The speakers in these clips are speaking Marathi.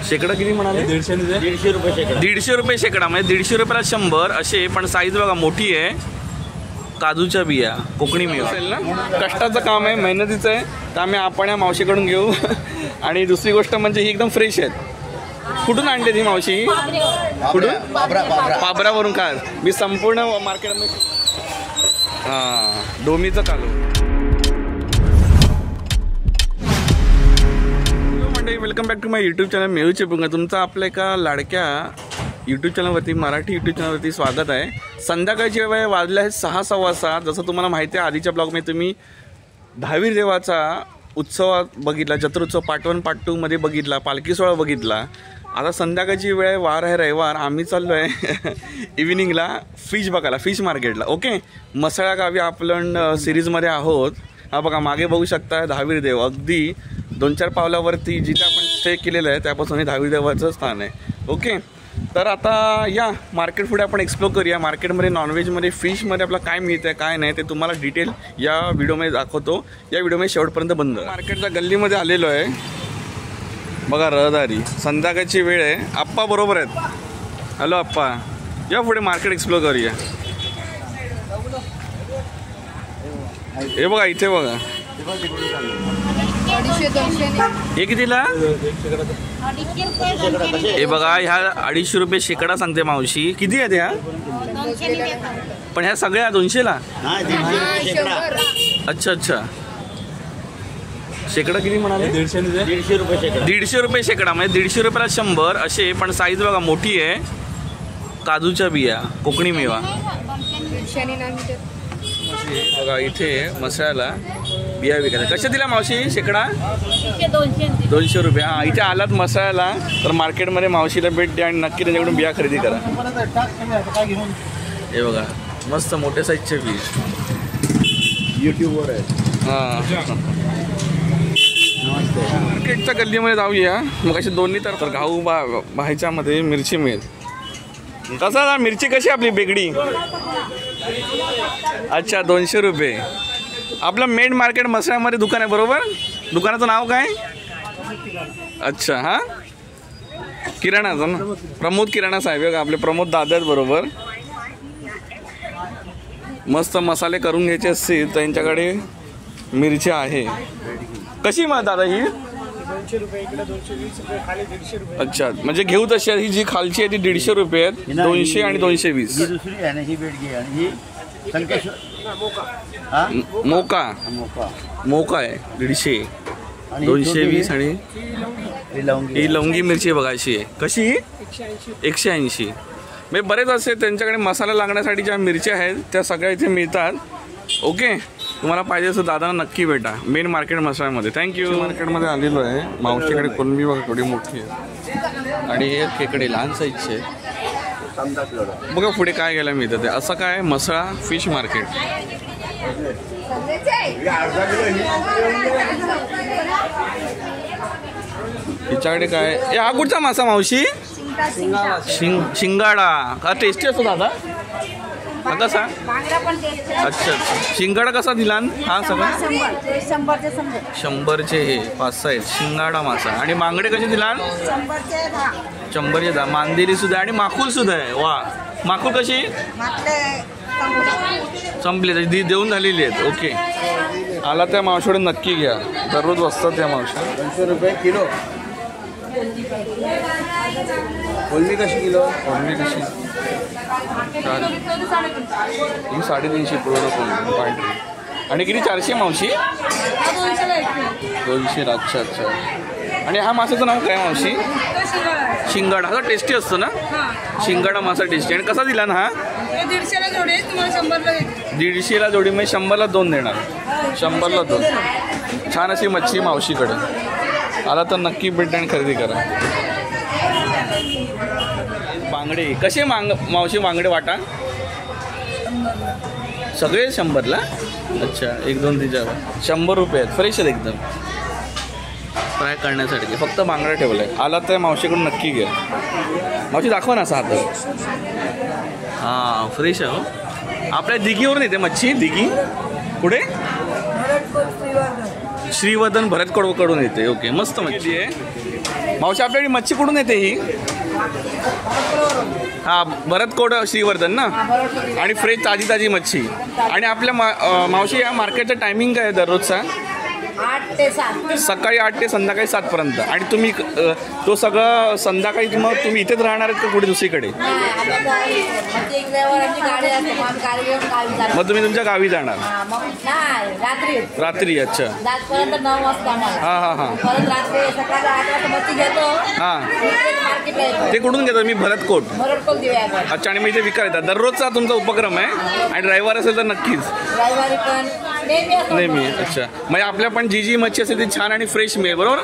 शेकडा किती म्हणाले? 150 रुपये शेकडा. 150 रुपये शेकडा म्हणजे 150 रुपयाला 100 असे. पण साईज बघा मोठी आहे. काजूच्या बिया कोकणी मेवा असेल ना. कष्टाचं काम आहे, मेहनतीचं आहे. तर आम्ही आपण या मावशीकडून घेऊ. आणि दुसरी गोष्ट म्हणजे ही एकदम फ्रेश आहेत. कुठून आणते ती मावशी? कुठून? पाबरावरून. का मी संपूर्ण मार्केटमध्ये डोमीचं कालू. Welcome back to my YouTube channel मेहू चेपुंगा. तुमचं आपल्या एका लाडक्या यूट्यूब चॅनलवरती, मराठी यूट्यूब चॅनलवरती स्वागत आहे. संध्याकाळची वेळ वाजले आहेत 6:15. जसं तुम्हाला माहिती आहे आधीच्या ब्लॉगमध्ये तुम्ही दहावीर देवाचा उत्सव बघितला, जत्रोत्सव पार्ट 1 पार्ट 2 मध्ये बघितला, पालखी सोहळा बघितला. आता संध्याकाळची वेळ, वार आहे रविवार. आम्ही चाललो आहे इव्हिनिंगला फिश बघायला, फिश मार्केटला. ओके, मसाळा गावी आपण सिरीजमध्ये आहोत. हा बघा मागे बघू शकता दहावीर देव. अगदी 2-4 पावलावरती जिथे आपण स्टे केलेलं आहे त्यापासून हे दहावीर देवाचं स्थान आहे. ओके, तर आता या मार्केट पुढे आपण एक्सप्लोर करूया. मार्केटमध्ये नॉनव्हेजमध्ये, फिशमध्ये आपलं काय मिळतं आहे काय नाही ते तुम्हाला डिटेल या व्हिडिओमध्ये दाखवतो. या व्हिडिओमध्ये शेवटपर्यंत बंद. मार्केटच्या गल्लीमध्ये आलेलो आहे. बघा रहदारी, संध्याकाळची वेळ आहे. आप्पा बरोबर आहेत. हॅलो आप्पा, या पुढे मार्केट एक्सप्लोर करूया. हे बघा इथे बघा, हे कितीला? हे बघा ह्या 250 रुपये शेकडा सांगते मावशी. किती आहेत ह्या? पण ह्या सगळ्या 200ला? अच्छा अच्छा. शेकडा किती म्हणाले? 150 रुपये शेकडा. 150 रुपये शेकडा म्हणजे 150 रुपयाला 100 असे. पण साईज बघा मोठी आहे. काजूच्या बिया कोकणी मेवा बघा इथे मसाला बिया विकायला. कशा दिला मावशी शेकडा? 200 रुपये. हां, इथे आलात मसाल्याला तर मार्केटमध्ये मावशीला भेट द्या आणि नक्की त्यांच्याकडून बिया खरेदी करा. हे बघा मस्त मोठ्या साईजचे पीस यूट्यूबवर आहे. हां, मार्केटच्या गल्लीमध्ये जाऊया. मग असे दोन्ही तर घाऊ ह्याच्यामध्ये मिरची मिळेल. कसा मिरची कशी आपली बेगडी? अच्छा 200 रुपये. आपलं मेन मार्केट मसाल्यामध्ये दुकान आहे बरोबर. दुकानाचं नाव काय? अच्छा, हां किराणाचं ना, प्रमोद किराणा साहेब आहे का आपले? प्रमोद दादा आहेत बरोबर. मस्त मसाले करून घ्यायचे असतील तर यांच्याकडे मिरची आहे. कशी मग दादा ही? 200 रुपये इकडे, 220 रुपये खाली, 150 रुपये. अच्छा, म्हणजे घेऊ तशी. ही जी खालची आहे ती 150 रुपये आहेत. 200 आणि 220. ही दुसरी आहे ना, ही बेडगी आणि ही संकेश्वर मोका मोका आहे 150, 220 आणि ही लवंगी मिरची बघा अशी आहे. कशी? 180. म्हणजे बरेच असे त्यांच्याकडे मसाला लागण्यासाठी ज्या मिरच्या आहेत त्या सगळ्या इथे मिळतात. ओके, तुम्हाला पाहिजे असं दादांना नक्की भेटा मेन मार्केट मसाल्यामध्ये. थँक्यू. मार्केटमध्ये आलेलो आहे. मावशीकडे कोलंबी बघा थोडी मोठी आहे आणि हे खेकडे लहान साईजचे. बघा पुढे काय घ्यायला मिळतं ते. असं काय मसाळा फिश मार्केट. हिच्याकडे काय? हा कुठचा मासा मावशी? शिंगाडा. का टेस्टी असतो दादा? हा कसा? अच्छा, शिंगाडा कसा दिला? हा सगळा 100चे हे 5-6 आहेत. शिंगाडा मासा. आणि बांगडे कसे दिला? 100चे 10. मांदेली सुद्धा आणि माकुल सुद्धा आहे. वा, माकुल कशी? संपले, देऊन झालेली आहेत. ओके, आला त्या मावशीकडे नक्की घ्या. दररोज असतात त्या मावशी. 200 रुपये किलो. कोलंबी कशी किलो? कोलंबी कशी? ही 350 पूर्ण कोलंबी पांढरी. आणि किती? 400 मावशी? 200. अच्छा अच्छा. आणि हा मासाचं नाव काय मावशी? शिंगाडा. हा टेस्टी असतो ना शिंगाडा मासा? टेस्टी. आणि कसा दिला ना हा? 150ला जोडी, तुम्हाला 100ला देते. 150ला जोडी म्हणजे 100ला 2 देणार. 100ला 2. छान अशी मच्छी मावशीकडे. आला तर नक्की भेट आणि खरेदी करा. बांगडे कसे मावशी? बांगडे वाटा सगळे 100ला? अच्छा, 1-2 तिच्यावर 100 रुपये आहेत. फ्रेश आहेत एकदम फ्राय करण्यासाठी. फक्त बांगडा ठेवला आहे. आला तर मावशीकडून नक्की घ्या. मावशी दाखवा ना असा हातात. हां, फ्रेश आहे हो. आपल्या दिघीवरून येते मच्छी. दिघी कुठे? श्रीवर्धन भरतकोडकडून येते. ओके, मस्त मच्छी आहे. मावशी आपल्याकडे मच्छी कुठून येते ही? हां, भरतकोड श्रीवर्धन ना. आणि फ्रेश ताजी ताजी मच्छी. आणि आपल्या मावशी या मार्केटचा टायमिंग काय आहे दररोजचा? 8 ते 7. सकाळी 8 ते संध्याकाळी 7 पर्यंत. आणि तुम्ही तो सगळं संध्याकाळी मग तुम्ही इथेच राहणार आहेत का कुठे दुसरीकडे? मग तुम्ही तुमच्या गावी जाणार रात्री? अच्छा. हां हां हां हां. ते कुठून घेतात? मी भरतकोट. अच्छा. आणि मग इथे विकायला येतात. दररोजचा तुमचा उपक्रम आहे. आणि ड्रायव्हर असेल तर नक्कीच नेहमी. अच्छा. म्हणजे आपल्या पण जी मच्छी असेल ती छान आणि फ्रेश मिळेल, बरोबर?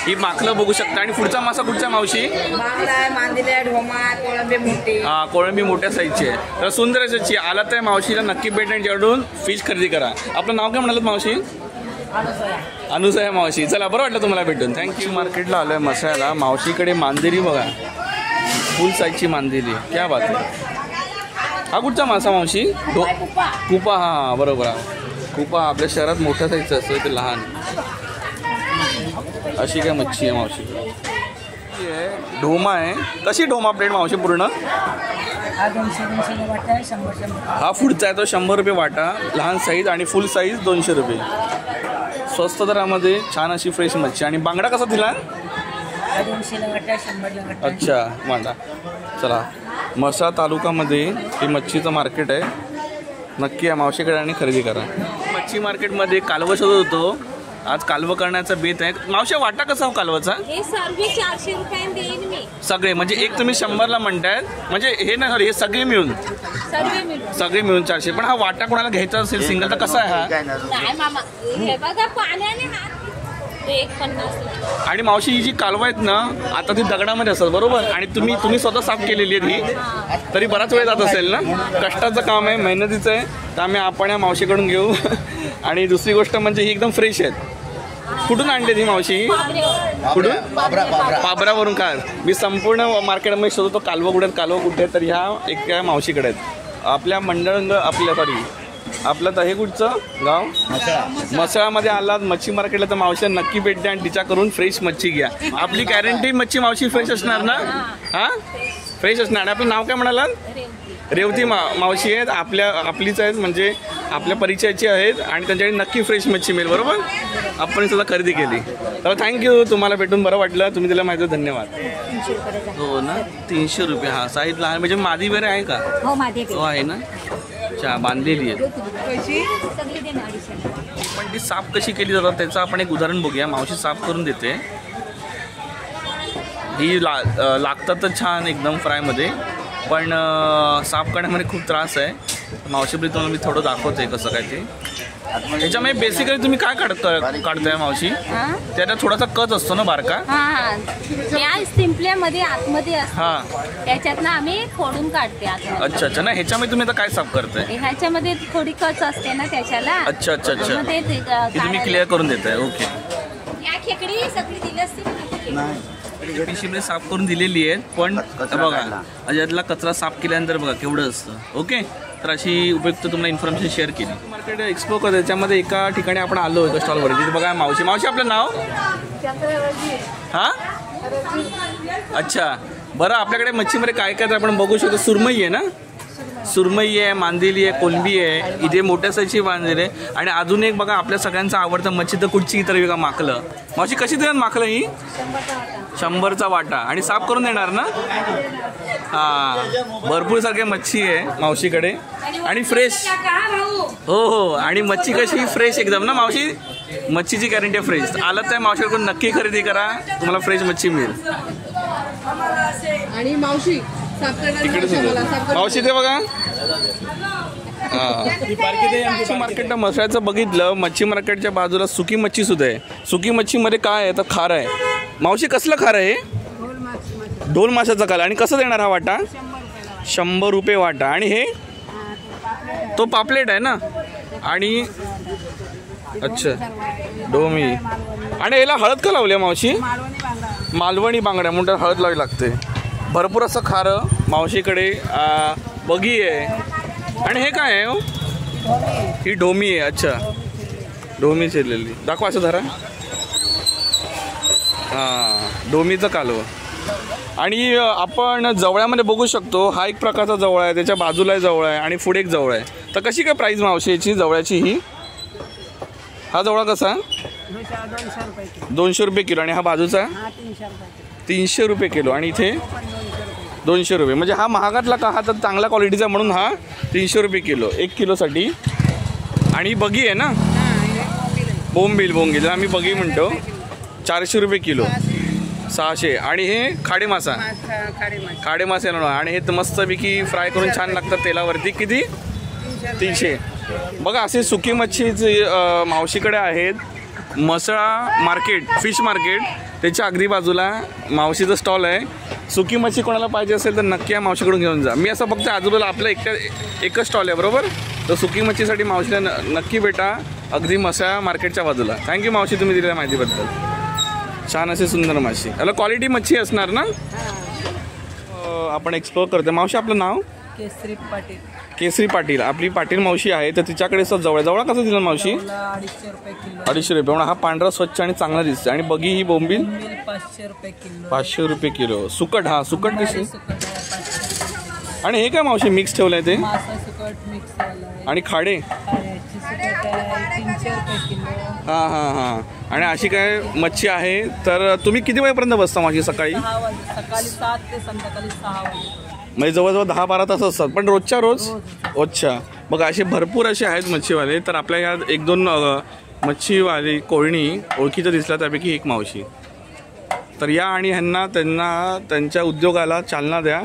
ही माकलं बघू शकता. आणि पुढचा मासा कुठचा मावशी? हां, कोळंबी मोठ्या साईजची आहे. तर सुंदर अशी आला तर मावशीला नक्की भेट आणि जेवढून फिश खरेदी करा. आपलं नाव काय म्हणाल मावशी? अनुसया मावशी. चला, बरं वाटलं तुम्हाला भेटून. थँक्यू. मार्केटला आलोय मसाला. मावशीकडे मांदेली बघा, फुल साईजची मांदेली. क्या बात आहे. हा कुठचा मासा मावशी? कुपा. हां बरोबर. कुपा आपल्या शहरात मोठ्या साईजचं असतं, ते लहान. अशी काय मच्छी आहे मावशी? ढोमा आहे. कशी ढोमा प्लेट मावशी पूर्ण? हा पुढचा आहे तो 100 रुपये वाटा. लहान साईज आणि फुल साईज 200 रुपये. स्वस्त दरामध्ये छान अशी फ्रेश मच्छी. आणि बांगडा कसा दिला? 200 वाटा, 100 वाटा. अच्छा, बांगडा. चला, म्हसळा तालुक्यामध्ये हे मच्छीचं मार्केट आहे. नक्की या मावशीकडे आणि खरेदी करा. मच्छी मार्केटमध्ये कालवं शोधत होतो. आज कालवं करण्याचा बेत आहे. मावशी वाटा कसा हो कालवाचा? हे सर्व 400 रुपयांनी देईन मी. सगळे म्हणजे एक तुम्ही 100ला म्हणतायत, म्हणजे हे नाही सॉरी, हे सगळे मिळून सगळे मिळून 400. पण हा वाटा कोणाला घ्यायचा असेल सिंगल तर कसा आहे हा? नाही मामा, हे बघा पाण्याने हात 150. आणि मावशी ही जी कालवा आहेत ना, आता ती दगडामध्ये असतात, बरोबर? आणि तुम्ही स्वतः साफ केलेली आहे ही, तरी बराच वेळ जात असेल ना? कष्टाचं काम आहे, मेहनतीचं आहे. त्यामुळे आपण या मावशीकडून घेऊ. आणि दुसरी गोष्ट म्हणजे ही एकदम फ्रेश आहेत. कुठून आणले ती मावशी? कुठून? पाबरावरून. काय मी संपूर्ण मार्केटमध्ये शोधतो कालवं कुठे तर ह्या एका मावशीकडे आहेत. आपल्या मंडळ आपलं तर हे कुठचं गाव? मसळामध्ये आलात मच्छी मार्केटला तर मावशी नक्की भेट द्या आणि तिच्याकडून फ्रेश मच्छी घ्या. आपली गॅरंटी मच्छी मावशी फ्रेश असणार ना? हां, फ्रेश असणार. आणि आपलं नाव काय म्हणालात? रेवती मावशी आहेत. आपलीच आहेत, म्हणजे आपल्या परिचयाची आहेत. आणि त्यांच्याकडे नक्की फ्रेश मच्छी मिळेल, बरोबर? आपण सुद्धा खरेदी केली. तर थँक्यू. तुम्हाला भेटून बरं वाटलं. तुम्ही दिला माहिती, धन्यवाद. हो ना, 300 रुपये. हा साईज लहान म्हणजे मादी वगैरे आहे का? हो आहे ना. अच्छा, बांधलेली आहे. पण ती साफ कशी केली जातात त्याचं आपण एक उदाहरण बघूया. मावशी साफ करून देते. ही लागतात तर छान एकदम फ्रायमध्ये, पण साफ करण्यामध्ये खूप त्रास आहे. मावशीपर्यंत तुम्हाला मी थोडं दाखवते कसं काय ते. त्याच्यामध्ये बेसिकली तुम्ही काय काढताय मावशी? त्याचा थोडासा कच असतो ना बारका? या सिंपल्यामध्ये आतमध्ये असतो, त्याच्यात ना आम्ही फोडून काढते. अच्छा अच्छा. ना ह्याच्यामध्ये तुम्ही आता काय साफ करताय? ह्याच्यामध्ये थोडी कच असते ना त्याच्याला. अच्छा अच्छा अच्छा. ती तुम्ही क्लिअर करून देताय. ओके. या खेकडी सगळी दिली असते, पिशवीमध्ये साफ करून दिलेली आहेत. पण बघा यातला कचरा साफ केल्यानंतर बघा केवढं असतं. ओके. तर अशी उपयुक्त तुम्हाला इन्फॉर्मेशन शेअर केली. मार्केट एक्सप्लोर करतो. त्याच्यामध्ये एका ठिकाणी आपण आलो होतो स्टॉलवर. तिथे बघा मावशी आपलं नाव? हां, अच्छा. बरं, आपल्याकडे मच्छीमध्ये काय काय तर आपण बघू शकतो. सुरमई आहे ना? सुरमई आहे, मांदेली आहे, कोलंबी आहे. इथे मोठ्या साईजची मांदेली आहे. आणि अजून एक बघा आपल्या सगळ्यांचा आवडतं मच्छी तर कुठची तर बघा माकलं. मावशी कशी देणार माकलं ही? 100चा वाटा. आणि साफ करून देणार ना? हां, भरपूर सारख्या मच्छी आहे मावशीकडे आणि फ्रेश. हो हो. आणि मच्छी कशी फ्रेश एकदम ना मावशी? मच्छीची गॅरंटी फ्रेश. आलं तर मावशीकडून नक्की खरेदी करा, तुम्हाला फ्रेश मच्छी मिळेल. आणि मावशी मावशी ते बघा. मच्छी मार्केटला मसळ्याचं बघितलं. मच्छी मार्केटच्या बाजूला सुकी मच्छी सुद्धा आहे. सुकी मच्छीमध्ये काय आहे तर खारं आहे. मावशी कसलं खारं आहे? ढोल माशाचा खारं. आणि कसं देणार हा वाटा? 100 रुपये वाटा. आणि हे तो पापलेट आहे ना? आणि अच्छा, डोमी. आणि याला हळद का लावली मावशी? मालवणी बांगड्या म्हणून हळद लावावी लागते. भरपूर असं खारं मावशीकडे. बगी आहे. आणि हे काय आहे? ही ढोमी आहे. अच्छा. ढोमी चिरलेली दाखवा असं धरा. हां ढोमीचं कालवं. आणि आपण जवळ्यामध्ये बघू शकतो हा एक प्रकारचा जवळ आहे, त्याच्या बाजूला जवळ आहे आणि पुढे एक जवळ आहे. तर कशी काय प्राईस मावशी याची जवळ्याची ही? हा जवळा कसा? 200 रुपये किलो. आणि हा बाजूचा 300 रुपये किलो. आणि इथे 200 रुपये. म्हणजे हा महागातला का? हा तर चांगला क्वालिटीचा म्हणून हा 300 रुपये किलो 1 किलोसाठी. आणि बगी आहे ना, बोंबील आम्ही बगी म्हणतो, 400 रुपये किलो 600. आणि हे खाडे मासा आणि हे मस्तपैकी फ्राय करून छान लागतात तेलावरती. किती? 300. बघा असे सुकी मच्छीचे मावशीकडे आहेत. मसळा मार्केट, फिश मार्केट, त्याच्या अगदी बाजूला मावशीचं स्टॉल आहे. सुकी मच्छी कोणाला पाहिजे असेल तर नक्की या मावशीकडून घेऊन जा. मी असं फक्त आजूबाजूला आपलं एकच स्टॉल आहे बरोबर. तर सुकी मच्छीसाठी मावशीला नक्की भेटा अगदी मसळा मार्केटच्या बाजूला. थँक्यू मावशी तुम्ही दिलेल्या माहितीबद्दल. छान असे सुंदर माशी. याला क्वालिटी मच्छी असणार ना. आपण एक्सप्लोर करतो. मावशी आपलं नाव? केसरी पाटील. आपली पाटील मावशी आहे. तर तिच्याकडे जवळ कसं दिलं मावशी? 250 रुपये. म्हणून हा पांढरा स्वच्छ आणि चांगला दिसतो. आणि बगी ही बोंबील 500 रुपये किलो. सुकट, हा सुकट कशी? आणि हे काय मावशी मिक्स ठेवलंय ते? आणि खाडे? हां. आणि अशी काय मच्छी आहे. तर तुम्ही किती वेळेपर्यंत बसता मावशी? सकाळी 7 ते संध्याकाळी 6 वाजे. म्हणजे जवळजवळ 10-12 तास असतात. पण रोजच्या रोज? अच्छा. बघा असे भरपूर असे आहेत मच्छीवाले. तर आपल्या या 1-2 मच्छीवाली कोळणी ओळखीचं दिसला त्यापैकी एक मावशी. तर या आणि त्यांना त्यांच्या उद्योगाला चालना द्या.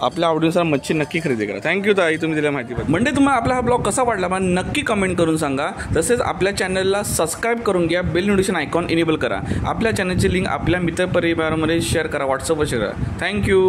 आपल्या आवडीनुसार मच्छी नक्की खरेदी करा. थँक्यू ताई तुम्ही दिल्या माहितीबद्दल. म्हणजे तुम्हाला आपला हा ब्लॉग कसा वाटला मला नक्की कमेंट करून सांगा. तसेच आपल्या चॅनलला सबस्क्राईब करून घ्या. बेल नोटिफिकेशन आयकॉन इनेबल करा. आपल्या चॅनलची लिंक आपल्या मित्रपरिवारामध्ये शेअर करा, व्हॉट्सअपवर शेअर करा. थँक्यू.